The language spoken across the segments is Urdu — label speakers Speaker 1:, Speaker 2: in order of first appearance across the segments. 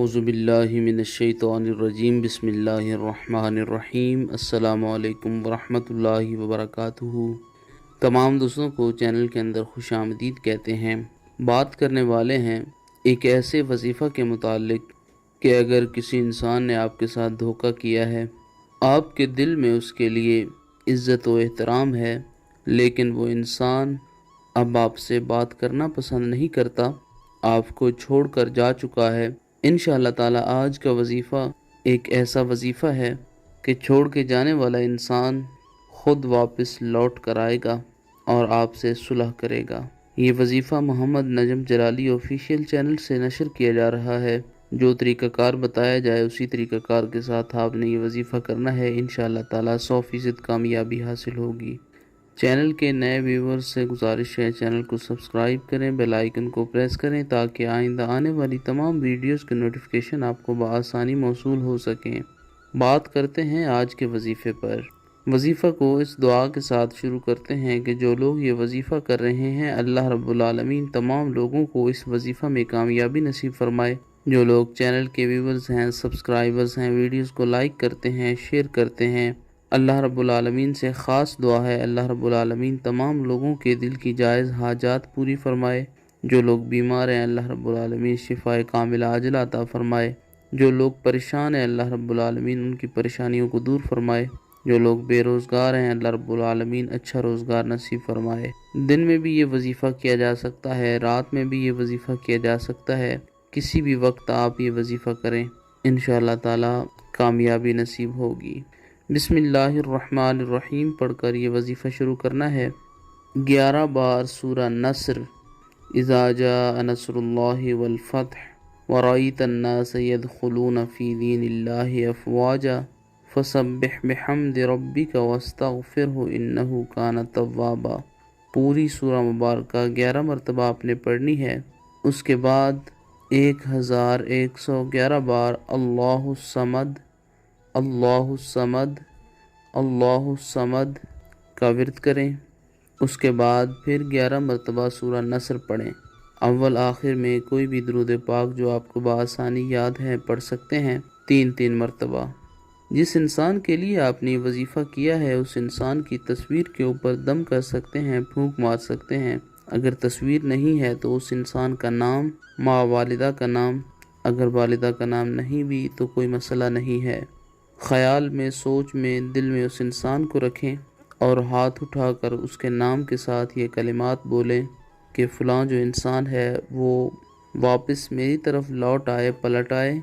Speaker 1: اعوذ باللہ من الشیطان الرجیم بسم اللہ الرحمن الرحیم السلام علیکم ورحمۃ اللہ وبرکاتہ۔ تمام دوستوں کو چینل کے اندر خوش آمدید کہتے ہیں۔ بات کرنے والے ہیں ایک ایسے وظیفہ کے متعلق کہ اگر کسی انسان نے آپ کے ساتھ دھوکہ کیا ہے، آپ کے دل میں اس کے لیے عزت و احترام ہے، لیکن وہ انسان اب آپ سے بات کرنا پسند نہیں کرتا، آپ کو چھوڑ کر جا چکا ہے۔ انشاءاللہ تعالی آج کا وظیفہ ایک ایسا وظیفہ ہے کہ چھوڑ کے جانے والا انسان خود واپس لوٹ کر آئے گا اور آپ سے صلح کرے گا۔ یہ وظیفہ محمد نجم جلالی آفیشیل چینل سے نشر کیا جا رہا ہے۔ جو طریقہ کار بتایا جائے اسی طریقہ کار کے ساتھ آپ نے یہ وظیفہ کرنا ہے، انشاءاللہ تعالی 100% کامیابی حاصل ہوگی۔ چینل کے نئے ویورز سے گزارش ہے چینل کو سبسکرائب کریں، بیل آئیکن کو پریس کریں تاکہ آئندہ آنے والی تمام ویڈیوز کے نوٹیفیکیشن آپ کو بآسانی موصول ہو سکیں۔ بات کرتے ہیں آج کے وظیفے پر۔ وظیفہ کو اس دعا کے ساتھ شروع کرتے ہیں کہ جو لوگ یہ وظیفہ کر رہے ہیں اللہ رب العالمین تمام لوگوں کو اس وظیفہ میں کامیابی نصیب فرمائے۔ جو لوگ چینل کے ویورز ہیں، سبسکرائبرز ہیں، ویڈیوز کو لائک کرتے ہیں، شیئر کرتے ہیں، اللہ رب العالمین سے خاص دعا ہے اللہ رب العالمین تمام لوگوں کے دل کی جائز حاجات پوری فرمائے۔ جو لوگ بیمار ہیں اللہ رب العالمین شفاء کاملہ عاجلہ عطا فرمائے۔ جو لوگ پریشان ہیں اللہ رب العالمین ان کی پریشانیوں کو دور فرمائے۔ جو لوگ بے روزگار ہیں اللہ رب العالمین اچھا روزگار نصیب فرمائے۔ دن میں بھی یہ وظیفہ کیا جا سکتا ہے، رات میں بھی یہ وظیفہ کیا جا سکتا ہے، کسی بھی وقت آپ یہ وظیفہ کریں، انشاءاللہ تعالی کامیابی نصیب ہوگی۔ بسم اللہ الرحمن الرحیم پڑھ کر یہ وظیفہ شروع کرنا ہے۔ 11 بار سورہ نصر، اذا جاء نصر اللہ والفتح ورأیت الناس يدخلون فی دین اللہ افواجا فسبح بحمد ربک واستغفرہ انہ کان توابا۔ پوری سورہ مبارکہ 11 مرتبہ آپ نے پڑھنی ہے۔ اس کے بعد 1111 بار اللہ الصمد اللہ الصمد اللہ الصمد کا ورد کریں۔ اس کے بعد پھر 11 مرتبہ سورہ نصر پڑھیں۔ اول آخر میں کوئی بھی درود پاک جو آپ کو بآسانی یاد ہے پڑھ سکتے ہیں، 3 مرتبہ۔ جس انسان کے لیے آپ نے وظیفہ کیا ہے اس انسان کی تصویر کے اوپر دم کر سکتے ہیں، پھونک مار سکتے ہیں۔ اگر تصویر نہیں ہے تو اس انسان کا نام، ماں والدہ کا نام، اگر والدہ کا نام نہیں بھی تو کوئی مسئلہ نہیں ہے، خیال میں، سوچ میں، دل میں اس انسان کو رکھیں اور ہاتھ اٹھا کر اس کے نام کے ساتھ یہ کلمات بولیں کہ فلاں جو انسان ہے وہ واپس میری طرف لوٹ آئے، پلٹ آئے۔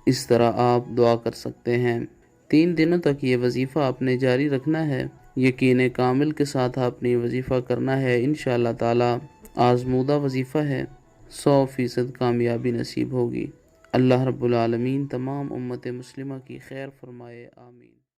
Speaker 1: اس طرح آپ دعا کر سکتے ہیں۔ 3 دنوں تک یہ وظیفہ آپ نے جاری رکھنا ہے۔ یقین کامل کے ساتھ آپ نے یہ وظیفہ کرنا ہے، انشاءاللہ تعالی آزمودہ وظیفہ ہے، 100% کامیابی نصیب ہوگی۔ اللہ رب العالمین تمام امت مسلمہ کی خیر فرمائے، آمین۔